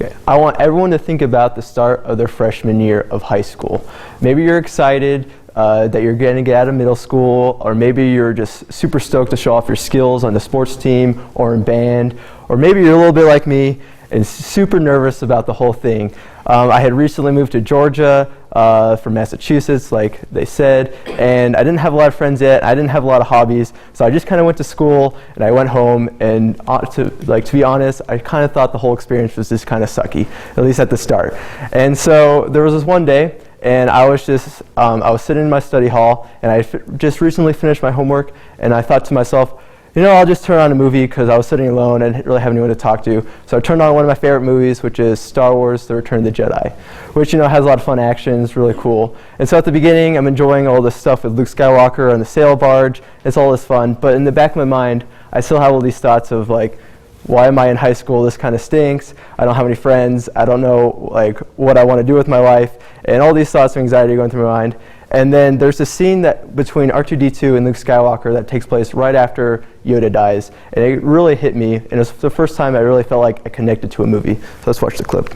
Okay. I want everyone to think about the start of their freshman year of high school. Maybe you're excited that you're going to get out of middle school, or maybe you're just super stoked to show off your skills on the sports team or in band, or maybe you're a little bit like me and super nervous about the whole thing. I had recently moved to Georgia from Massachusetts, like they said, and I didn't have a lot of friends yet. I didn't have a lot of hobbies, so I just kind of went to school and I went home. And to be honest, I kind of thought the whole experience was just kind of sucky, at least at the start. And so there was this one day, and I was sitting in my study hall, and I just recently finished my homework, and I thought to myself, you know, I'll just turn on a movie because I was sitting alone and didn't really have anyone to talk to. So I turned on one of my favorite movies, which is Star Wars: The Return of the Jedi, which, you know, has a lot of fun action. It's really cool. And so at the beginning, I'm enjoying all this stuff with Luke Skywalker on the sail barge. It's all this fun. But in the back of my mind, I still have all these thoughts of, like, why am I in high school? This kind of stinks. I don't have any friends. I don't know, like, what I want to do with my life. And all these thoughts of anxiety are going through my mind. And then there's a scene that between R2-D2 and Luke Skywalker that takes place right after Yoda dies. And it really hit me. And it was the first time I really felt like I connected to a movie. So let's watch the clip.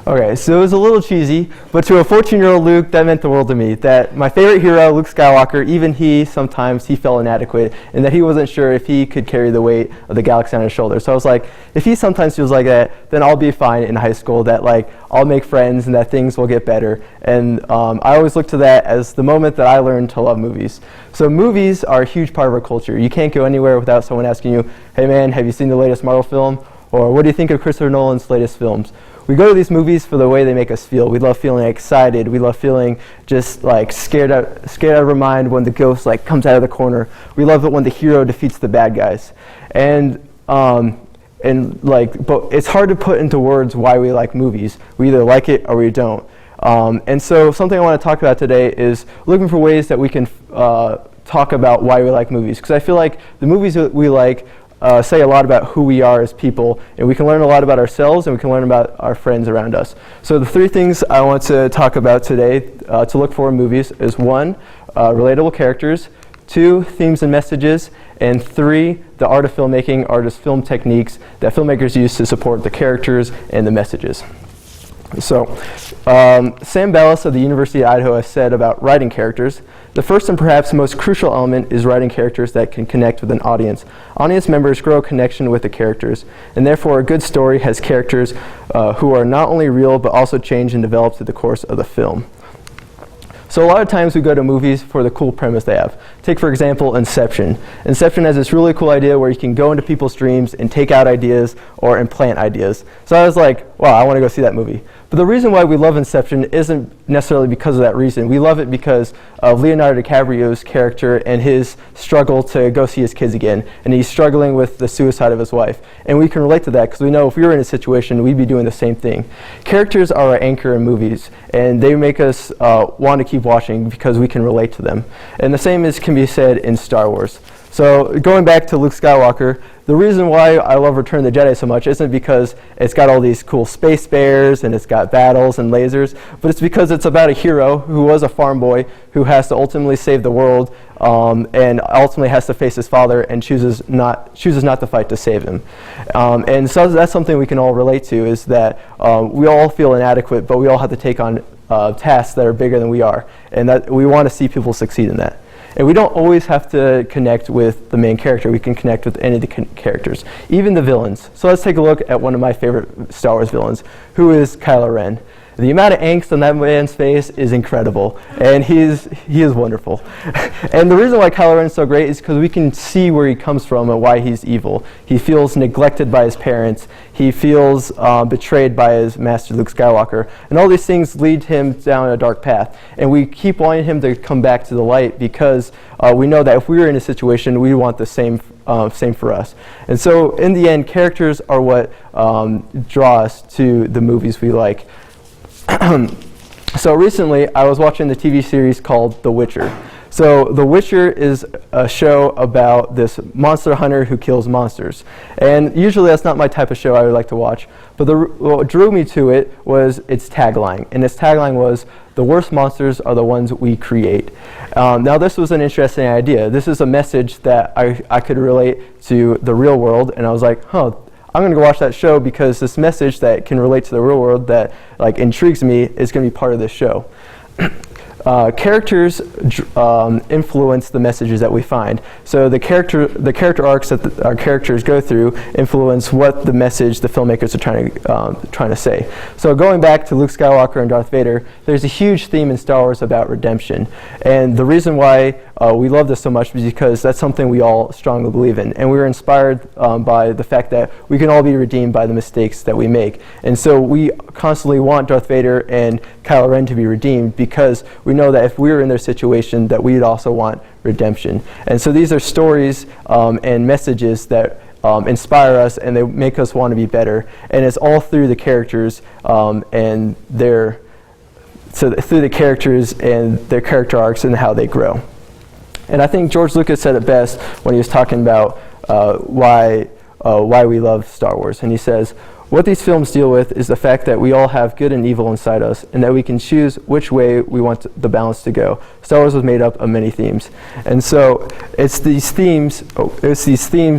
Okay, so it was a little cheesy, but to a 14-year-old Luke, that meant the world to me. That my favorite hero, Luke Skywalker, even sometimes he felt inadequate, and that he wasn't sure if he could carry the weight of the galaxy on his shoulders. So I was like, if he sometimes feels like that, then I'll be fine in high school, that, like, I'll make friends and that things will get better. And I always look to that as the moment that I learned to love movies. So movies are a huge part of our culture. You can't go anywhere without someone asking you, hey man, have you seen the latest Marvel film? Or what do you think of Christopher Nolan's latest films? We go to these movies for the way they make us feel. We love feeling excited. We love feeling just like scared out of our mind when the ghost like comes out of the corner. We love it when the hero defeats the bad guys. But it's hard to put into words why we like movies. We either like it or we don't. And so something I want to talk about today is looking for ways that we can talk about why we like movies. Because I feel like the movies that we like say a lot about who we are as people, and we can learn a lot about ourselves, and we can learn about our friends around us. So the three things I want to talk about today to look for in movies is 1, relatable characters, 2, themes and messages, and 3, the art of filmmaking, artist film techniques that filmmakers use to support the characters and the messages. So, Sam Bellis of the University of Idaho has said about writing characters, the first and perhaps most crucial element is writing characters that can connect with an audience. Audience members grow a connection with the characters, and therefore a good story has characters who are not only real but also change and develop through the course of the film. So a lot of times we go to movies for the cool premise they have. Take, for example, Inception. Inception has this really cool idea where you can go into people's dreams and take out ideas or implant ideas. So I was like, wow, I want to go see that movie. But the reason why we love Inception isn't necessarily because of that reason. We love it because of Leonardo DiCaprio's character and his struggle to go see his kids again. And he's struggling with the suicide of his wife. And we can relate to that because we know if we were in a situation, we'd be doing the same thing. Characters are our anchor in movies, and they make us want to keep watching because we can relate to them. And the same can be said in Star Wars. So going back to Luke Skywalker, the reason why I love Return of the Jedi so much isn't because it's got all these cool space bears and it's got battles and lasers, but it's because it's about a hero who was a farm boy who has to ultimately save the world and ultimately has to face his father and chooses not to fight to save him. And so that's something we can all relate to, is that we all feel inadequate, but we all have to take on tasks that are bigger than we are, and that we want to see people succeed in that. And we don't always have to connect with the main character. We can connect with any of the characters, even the villains. So let's take a look at one of my favorite Star Wars villains, who is Kylo Ren. The amount of angst on that man's face is incredible, and he is wonderful. And the reason why Kylo Ren is so great is because we can see where he comes from and why he's evil. He feels neglected by his parents. He feels betrayed by his master Luke Skywalker, and all these things lead him down a dark path. And we keep wanting him to come back to the light because we know that if we were in a situation, we want the same for us. And so in the end, characters are what draw us to the movies we like. So recently, I was watching the TV series called The Witcher. So The Witcher is a show about this monster hunter who kills monsters. And usually that's not my type of show I would like to watch. But what drew me to it was its tagline. And its tagline was, "The worst monsters are the ones we create." Now this was an interesting idea. This is a message that I could relate to the real world. And I was like, I'm going to go watch that show because this message that can relate to the real world that like intrigues me is going to be part of this show. Characters influence the messages that we find. So the character arcs that our characters go through influence what the message the filmmakers are trying to say. So going back to Luke Skywalker and Darth Vader, there's a huge theme in Star Wars about redemption. And the reason why we love this so much is because that's something we all strongly believe in. And we were inspired by the fact that we can all be redeemed by the mistakes that we make. And so we constantly want Darth Vader and Kylo Ren to be redeemed because we know that if we were in their situation that we'd also want redemption. And so these are stories and messages that inspire us and they make us want to be better. And it's all through the characters and their character arcs and how they grow. And I think George Lucas said it best when he was talking about why we love Star Wars. And he says, "What these films deal with is the fact that we all have good and evil inside us, and that we can choose which way we want the balance to go." Star Wars was made up of many themes. And so it's these themes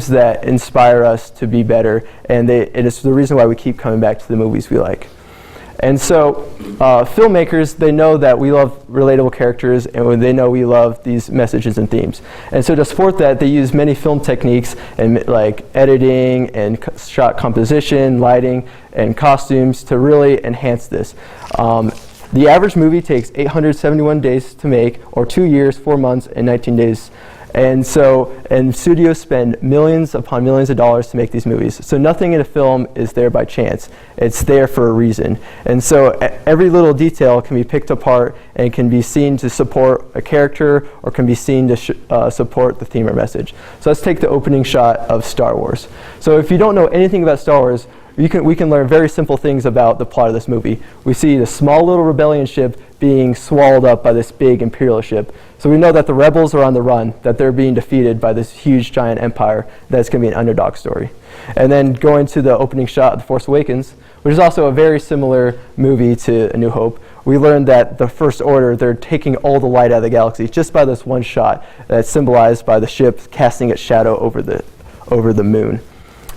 that inspire us to be better, and it's the reason why we keep coming back to the movies we like. And so filmmakers, they know that we love relatable characters and they know we love these messages and themes. And so to support that, they use many film techniques and like editing and shot composition, lighting, and costumes to really enhance this. The average movie takes 871 days to make, or 2 years, 4 months, and 19 days. And studios spend millions upon millions of dollars to make these movies. So nothing in a film is there by chance. It's there for a reason. And so every little detail can be picked apart and can be seen to support a character or can be seen to support the theme or message. So let's take the opening shot of Star Wars. So if you don't know anything about Star Wars, we can learn very simple things about the plot of this movie. We see the small little rebellion ship being swallowed up by this big Imperial ship. So we know that the rebels are on the run, that they're being defeated by this huge giant empire, that's going to be an underdog story. And then going to the opening shot of The Force Awakens, which is also a very similar movie to A New Hope, we learned that the First Order, they're taking all the light out of the galaxy just by this one shot that's symbolized by the ship casting its shadow over the moon.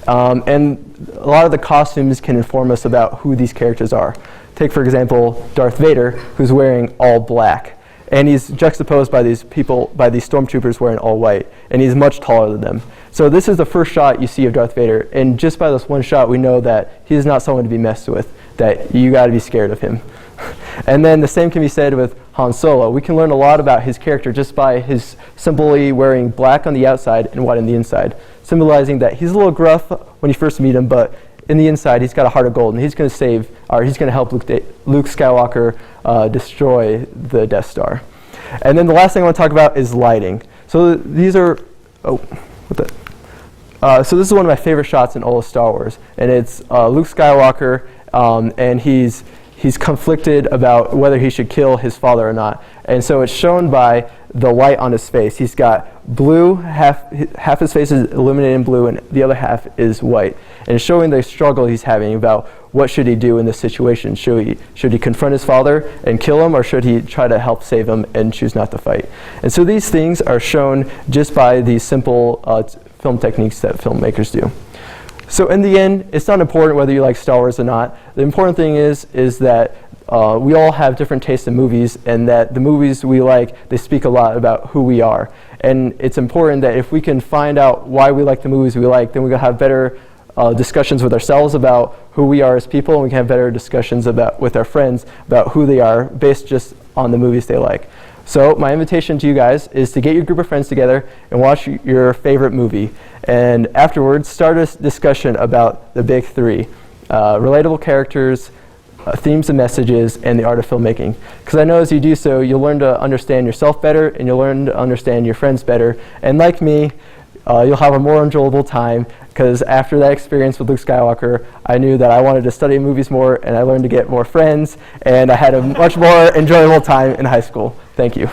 And a lot of the costumes can inform us about who these characters are. Take, for example, Darth Vader, who's wearing all black. And he's juxtaposed by these stormtroopers wearing all white. And he's much taller than them. So this is the first shot you see of Darth Vader. And just by this one shot, we know that he's not someone to be messed with, that you got to be scared of him. And then the same can be said with Han Solo. We can learn a lot about his character just by his simply wearing black on the outside and white on the inside, symbolizing that he's a little gruff when you first meet him, but in the inside he's got a heart of gold, and he's going to help Luke Skywalker destroy the Death Star. And then the last thing I want to talk about is lighting. So these are so this is one of my favorite shots in all of Star Wars, and it's Luke Skywalker, and he's conflicted about whether he should kill his father or not. And so it's shown by the light on his face. He's got blue, half his face is illuminated in blue, and the other half is white. And it's showing the struggle he's having about what should he do in this situation. Should he confront his father and kill him, or should he try to help save him and choose not to fight? And so these things are shown just by these simple film techniques that filmmakers do. So in the end, it's not important whether you like Star Wars or not. The important thing is that we all have different tastes in movies, and that the movies we like, they speak a lot about who we are. And it's important that if we can find out why we like the movies we like, then we're going to have better discussions with ourselves about who we are as people, and we can have better discussions with our friends about who they are based just on the movies they like. So my invitation to you guys is to get your group of friends together and watch your favorite movie, and afterwards start a discussion about the big three: relatable characters, themes and messages, and the art of filmmaking. Because I know as you do so, you'll learn to understand yourself better, and you'll learn to understand your friends better. And like me, you'll have a more enjoyable time, because after that experience with Luke Skywalker, I knew that I wanted to study movies more, and I learned to get more friends, and I had a much more enjoyable time in high school. Thank you.